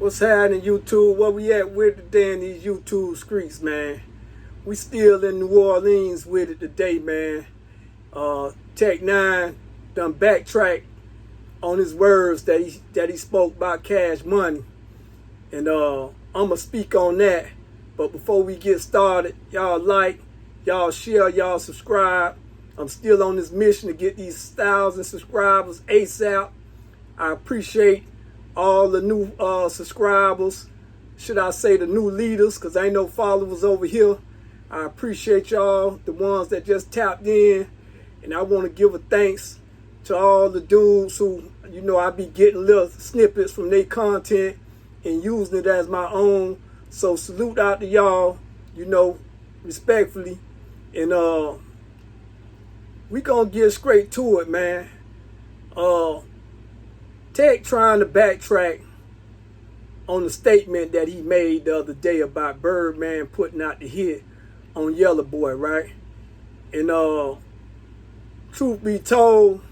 What's happening, YouTube? Where we at with today in these YouTube streets, man? We still in New Orleans with it today, man. Tech 9 done backtrack on his words that he spoke about Cash Money. And I'ma speak on that. But before we get started, y'all like, y'all share, y'all subscribe. I'm still on this mission to get these 1,000 subscribers ASAP. I appreciate all the new subscribers, should I say the new leaders, because ain't no followers over here. I appreciate y'all, the ones that just tapped in, and I want to give a thanks to all the dudes who, I be getting little snippets from their content and using it as my own. So salute out to y'all, respectfully, and we gonna get straight to it, man. Tech trying to backtrack on the statement that he made the other day about Birdman putting out the hit on Yellow Boy, right? And truth be told,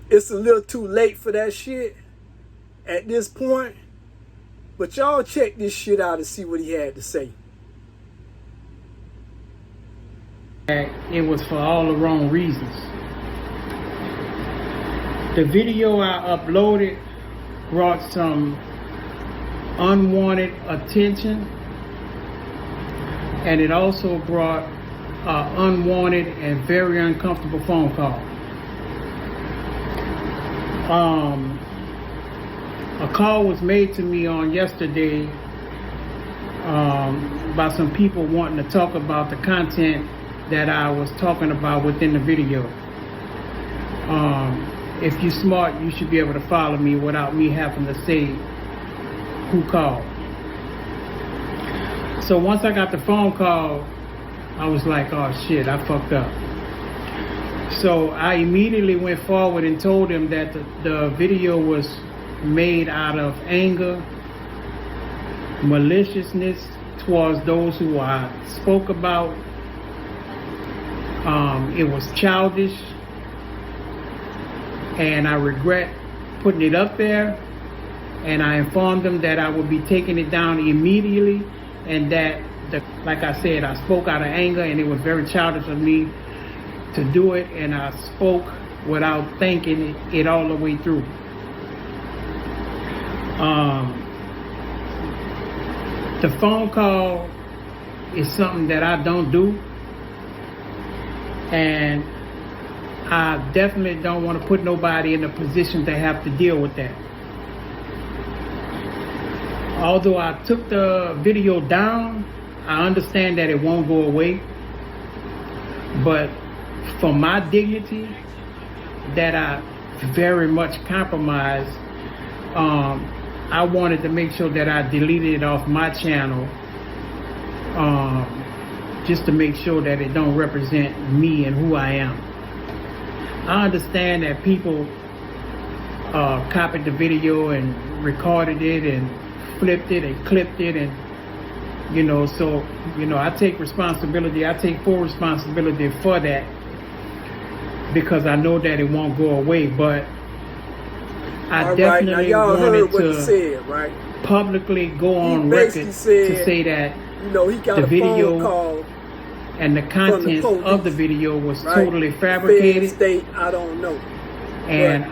it's a little too late for that shit at this point. But y'all check this shit out and see what he had to say. It was for all the wrong reasons. The video I uploaded brought some unwanted attention, and it also brought an unwanted and very uncomfortable phone call. A call was made to me on yesterday by some people wanting to talk about the content that I was talking about within the video. If you're smart, you should be able to follow me without me having to say who called. So once I got the phone call, I was like, oh shit, I fucked up. So I immediately went forward and told him that the video was made out of anger, maliciousness towards those who I spoke about. It was childish, and I regret putting it up there. And I informed them that I would be taking it down immediately, and that, like I said, I spoke out of anger, and it was very childish of me to do it, and I spoke without thinking it all the way through. The phone call is something that I don't do, and I definitely don't want to put nobody in a position to have to deal with that. Although I took the video down, I understand that it won't go away. But for my dignity, that I very much compromised, I wanted to make sure that I deleted it off my channel, just to make sure that it don't represent me and who I am. I understand that people copied the video and recorded it and flipped it and clipped it, and I take responsibility. I take full responsibility for that, because I know that it won't go away. But I definitely wanted to publicly go on record to say that he got the a video phone call and the content of the video was totally fabricated. State, I don't know. And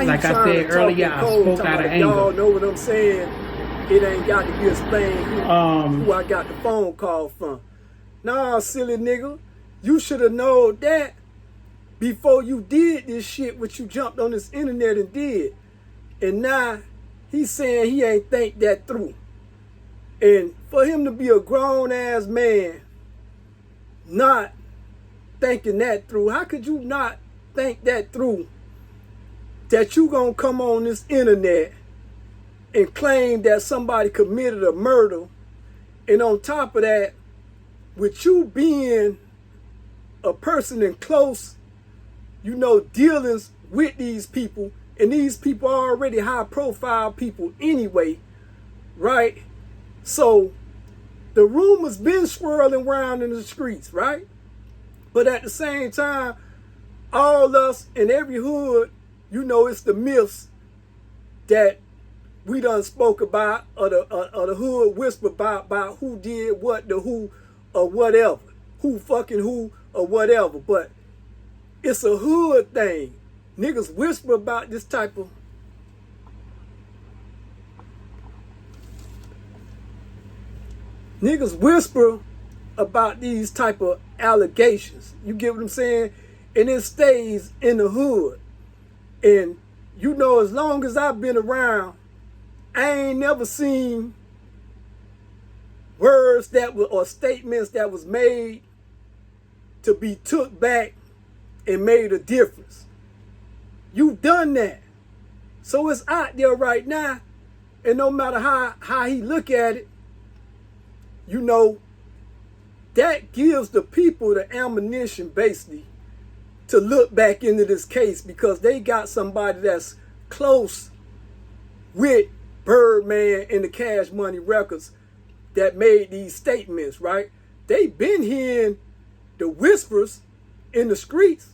like I said earlier, I spoke out of anger. Y'all know what I'm saying? It ain't got to be explained who I got the phone call from. Nah, silly nigga. You should have known that before you did this shit, what you jumped on this internet and did. And now he's saying he ain't think that through. And for him to be a grown-ass man not thinking that through, how could you not think that through? That you gonna come on this internet and claim that somebody committed a murder, and on top of that, with you being a person in close, dealings with these people, and these people are already high-profile people anyway, right? So the rumors been swirling around in the streets, right? But at the same time, all us in every hood, it's the myths that we done spoke about, or the hood whisper about who did what to who or whatever, who fucking who or whatever. But it's a hood thing. Niggas whisper about this type of niggas whisper about these type of allegations. You get what I'm saying? And it stays in the hood. And you know, as long as I've been around, I ain't never seen words that were, or statements that was made to be took back and made a difference. You've done that. So it's out there right now. And no matter how he look at it, you know, that gives the people the ammunition basically to look back into this case, because they got somebody that's close with Birdman and the Cash Money Records that made these statements, right? They been hearing the whispers in the streets,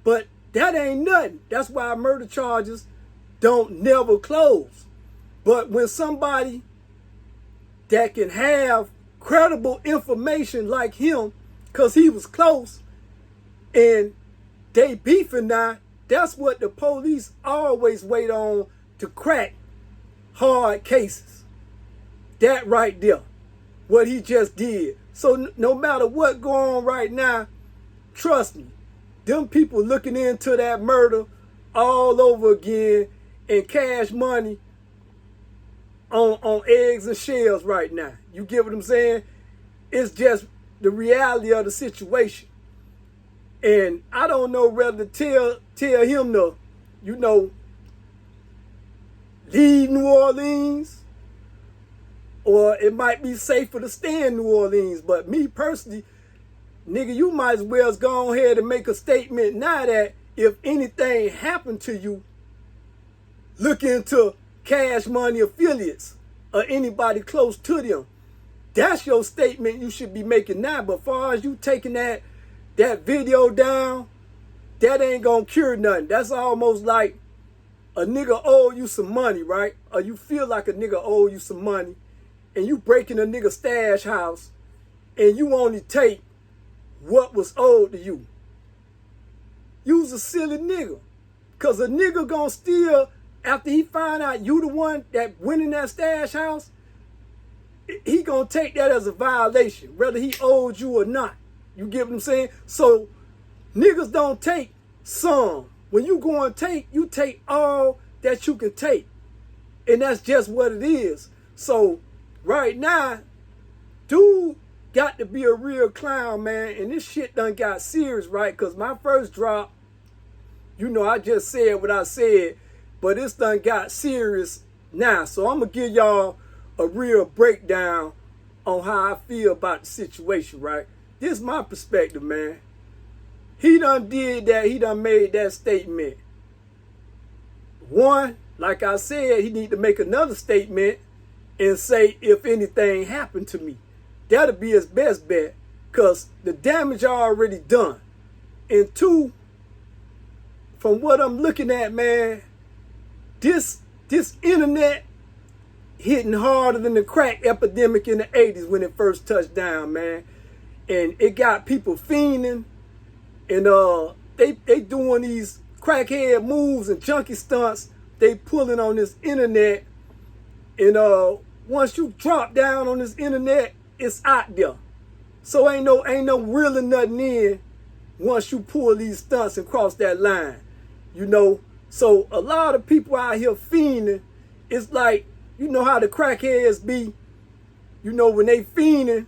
but that ain't nothing. That's why murder charges don't never close. But when somebody that can have credible information like him, because he was close, and they beefing now, that's what the police always wait on to crack hard cases. That right there, what he just did. So no matter what going on right now, trust me, them people looking into that murder all over again, and Cash Money on eggs and shells right now. You get what I'm saying? It's just the reality of the situation. And I don't know whether to tell him to, you know, leave New Orleans, or it might be safer to stay in New Orleans. But me personally, nigga, you might as well go ahead and make a statement now that if anything happened to you, look into Cash Money affiliates or anybody close to them. That's your statement you should be making now. But far as you taking that video down, that ain't gonna cure nothing. That's almost like a nigga owe you some money, right? Or you feel like a nigga owe you some money, and you breaking a nigga stash house, and you only take what was owed to you. You's a silly nigga. Cause a nigga gonna steal after he find out you the one that went in that stash house. He gonna take that as a violation, whether he owed you or not. You get what I'm saying? So niggas don't take some. When you go and take, you take all that you can take. And that's just what it is. So right now, dude got to be a real clown, man. And this shit done got serious, right? Because my first drop, you know, I just said what I said, but it's done got serious now. So I'm going to give y'all a real breakdown on how I feel about the situation, right? This is my perspective, man. He done did that. He done made that statement. One, like I said, he need to make another statement and say, if anything happened to me. That'll be his best bet, because the damage already done. And two, from what I'm looking at, man, this internet hitting harder than the crack epidemic in the 80s when it first touched down, man. And it got people fiending, and they doing these crackhead moves and junkie stunts. They pulling on this internet, and once you drop down on this internet, it's out there. So ain't no reeling nothing in once you pull these stunts and cross that line, you know. So a lot of people out here fiending. It's like, you know how the crackheads be, you know, when they fiending,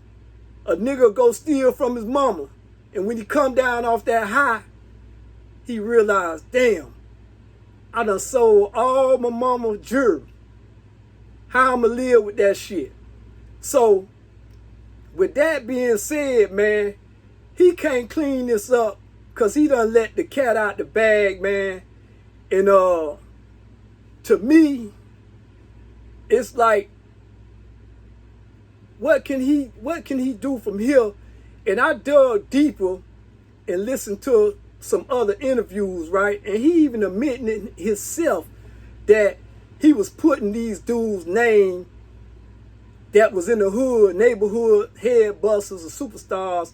a nigga go steal from his mama, and when he come down off that high, he realized, damn, I done sold all my mama's jewelry. How I'ma live with that shit? So with that being said, man, he can't clean this up because he done let the cat out the bag, man. And to me, it's like, what can he do from here? And I dug deeper and listened to some other interviews, right? And he even admitting it himself that he was putting these dudes' name that was in the hood, neighborhood head busters or superstars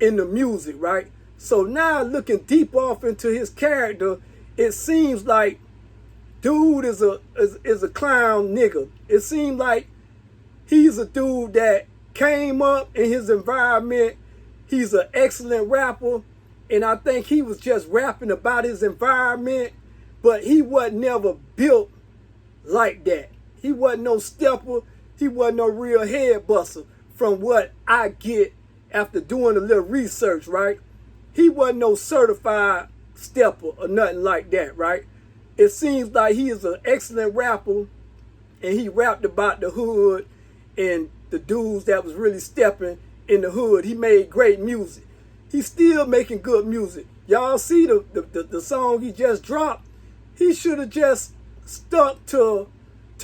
in the music, right? So now looking deep off into his character, it seems like dude is a clown nigga. It seems like he's a dude that came up in his environment. He's an excellent rapper, and I think he was just rapping about his environment, but he wasn't never built like that. He wasn't no stepper. He wasn't no real head buster from what I get after doing a little research, right? He wasn't no certified stepper or nothing like that, right? It seems like he is an excellent rapper, and he rapped about the hood and the dudes that was really stepping in the hood. He made great music. He's still making good music. Y'all see the song he just dropped? He should have just stuck to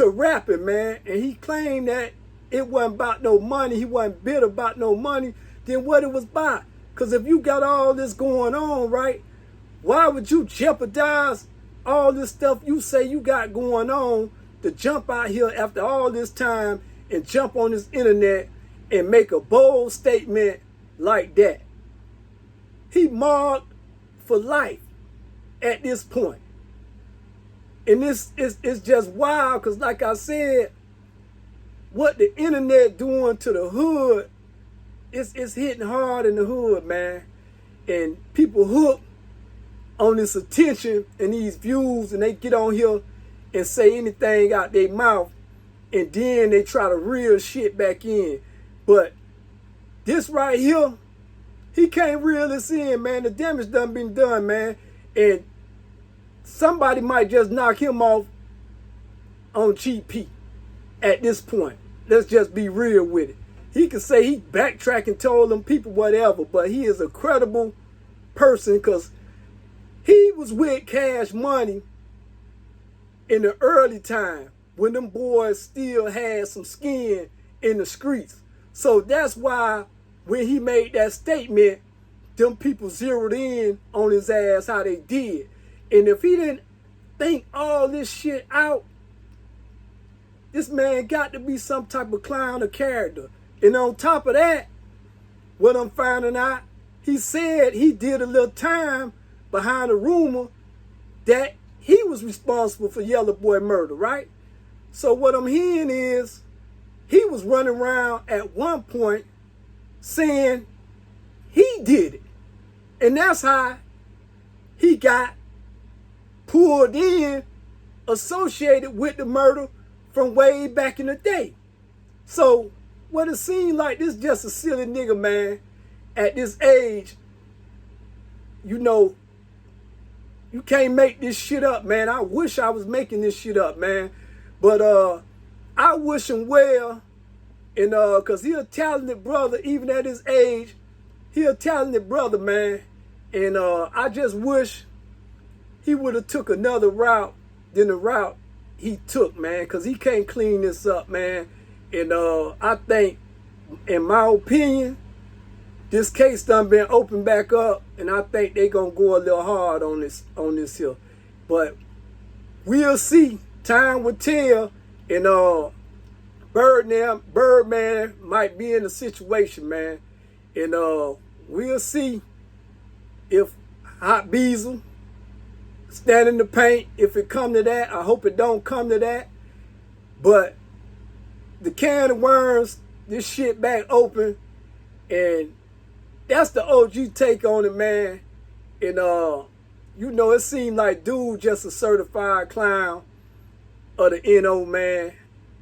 rapping, man. And he claimed that it wasn't about no money. He wasn't bitter about no money. Then what it was about? Because if you got all this going on, right, why would you jeopardize all this stuff you say you got going on to jump out here after all this time and jump on this internet and make a bold statement like that? He marked for life at this point. And this is just wild because, like I said, what the internet doing to the hood, it's hitting hard in the hood, man. And people hook on this attention and these views, and they get on here and say anything out their mouth, and then they try to reel shit back in. But this right here, he can't reel this in, man. The damage done been done, man. And somebody might just knock him off on GP at this point. Let's just be real with it. He can say he backtracked and told them people whatever, but he is a credible person because he was with Cash Money in the early time when them boys still had some skin in the streets. So that's why when he made that statement, them people zeroed in on his ass how they did. And if he didn't think all this shit out, this man got to be some type of clown or character. And on top of that, what I'm finding out, he said he did a little time behind a rumor that he was responsible for Yellow Boy murder, right? So what I'm hearing is he was running around at one point saying he did it. And that's how he got pulled in, associated with the murder from way back in the day. So what it seemed like, this just a silly nigga, man. At this age, you know, you can't make this shit up, man. I wish I was making this shit up, man. But I wish him well, and cause he a talented brother, even at his age. He a talented brother, man. And I just wish he would have took another route than the route he took, man. Cause he can't clean this up, man. And I think, in my opinion, this case done been opened back up, and I think they gonna go a little hard on this here. But we'll see. Time will tell. And Birdman might be in a situation, man. And we'll see if Hot Beezel stand in the paint. If it come to that, I hope it don't come to that. But the can of worms, this shit back open, and that's the OG take on it, man. And you know, it seemed like dude just a certified clown of the NO, man.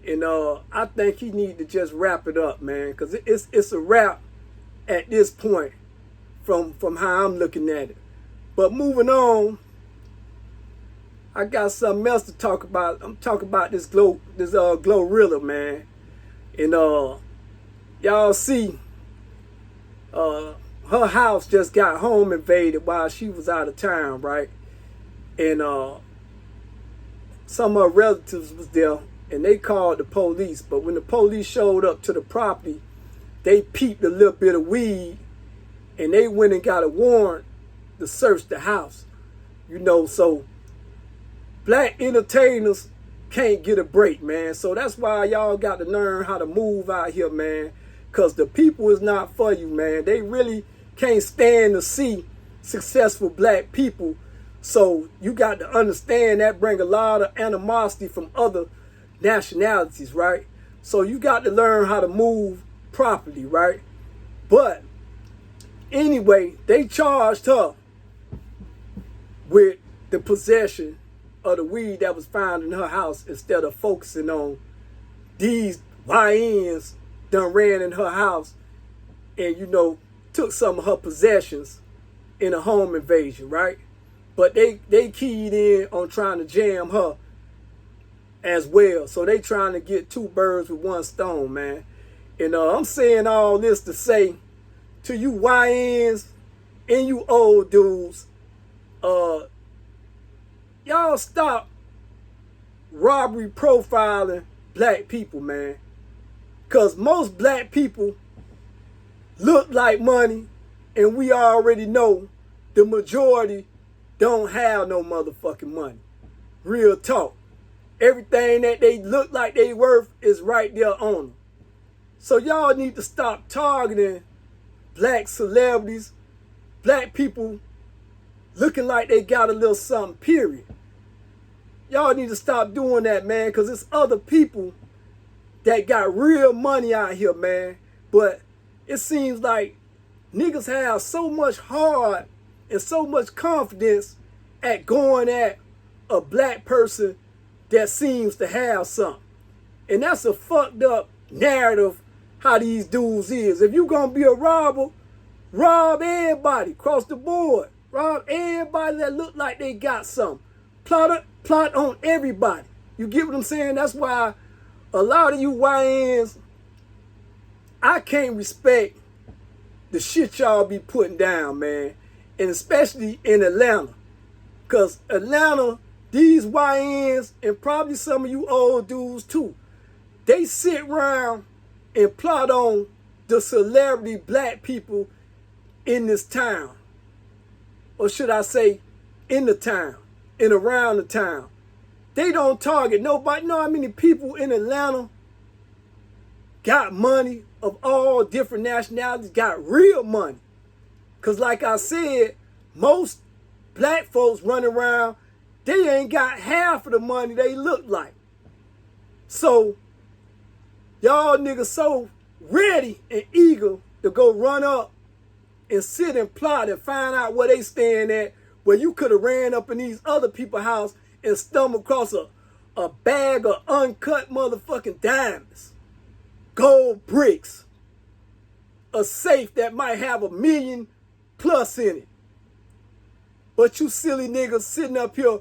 And I think he need to just wrap it up, man, because it's a wrap at this point from how I'm looking at it. But moving on, I got something else to talk about. I'm talking about this Glorilla, man. And y'all see, her house just got home invaded while she was out of town, right? And some of her relatives was there, and they called the police. But when the police showed up to the property, they peeped a little bit of weed, and they went and got a warrant to search the house. You know, so black entertainers can't get a break, man. So that's why y'all got to learn how to move out here, man. Because the people is not for you, man. They really can't stand to see successful black people. So you got to understand that bring a lot of animosity from other nationalities, right? So you got to learn how to move properly, right? But anyway, they charged her with the possession of the weed that was found in her house instead of focusing on these YNs done ran in her house and, you know, took some of her possessions in a home invasion, right? But they keyed in on trying to jam her as well. So they trying to get two birds with one stone, man. And I'm saying all this to say to you YNs and you old dudes, y'all stop robbery profiling black people, man. Because most black people look like money, and we already know the majority don't have no motherfucking money. Real talk. Everything that they look like they worth is right there on them. So y'all need to stop targeting black celebrities, black people looking like they got a little something, period. Y'all need to stop doing that, man, because it's other people that got real money out here, man. But it seems like niggas have so much heart and so much confidence at going at a black person that seems to have something. And that's a fucked up narrative how these dudes is. If you gonna be a robber, rob everybody across the board. Rob everybody that look like they got something. Plot on everybody. You get what I'm saying? That's why a lot of you YNs, I can't respect the shit y'all be putting down, man. And especially in Atlanta. Because Atlanta, these YNs, and probably some of you old dudes too, they sit around and plot on the celebrity black people in this town. Or should I say, in the town, and around the town. They don't target nobody. You know how many people in Atlanta got money of all different nationalities, got real money. Because like I said, most black folks running around, they ain't got half of the money they look like. So, y'all niggas so ready and eager to go run up and sit and plot and find out where they stand at, where you could have ran up in these other people's house and stumbled across a bag of uncut motherfucking diamonds, gold bricks, a safe that might have $1 million+ in it. But you silly niggas sitting up here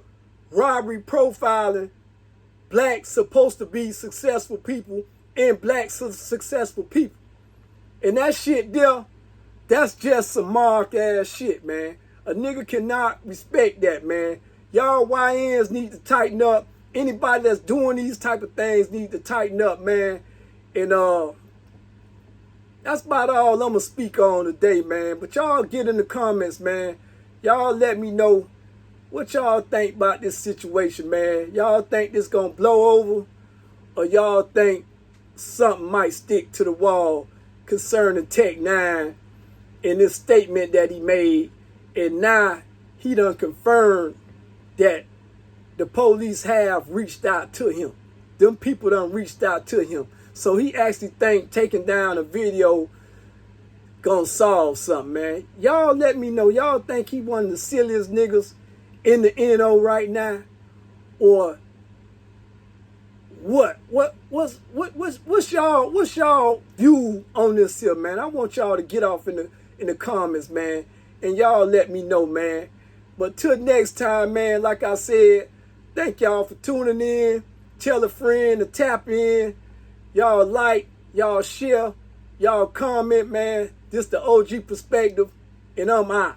robbery profiling black supposed to be successful people and black successful people. And that shit there, that's just some mark ass shit, man. A nigga cannot respect that, man. Y'all YNs need to tighten up. Anybody that's doing these type of things need to tighten up, man. And that's about all I'm gonna speak on today, man. But y'all get in the comments, man. Y'all let me know what y'all think about this situation, man. Y'all think this gonna blow over? Or y'all think something might stick to the wall concerning Tech 9 and this statement that he made? And now he done confirmed that the police have reached out to him. Them people done reached out to him. So he actually think taking down a video gonna solve something, man. Y'all let me know. Y'all think he one of the silliest niggas in the NO right now? Or what? What's y'all view on this here, man? I want y'all to get off in the comments, man. And y'all let me know, man. But till next time, man, like I said, thank y'all for tuning in. Tell a friend to tap in. Y'all like, y'all share, y'all comment, man. This the OG perspective, and I'm out.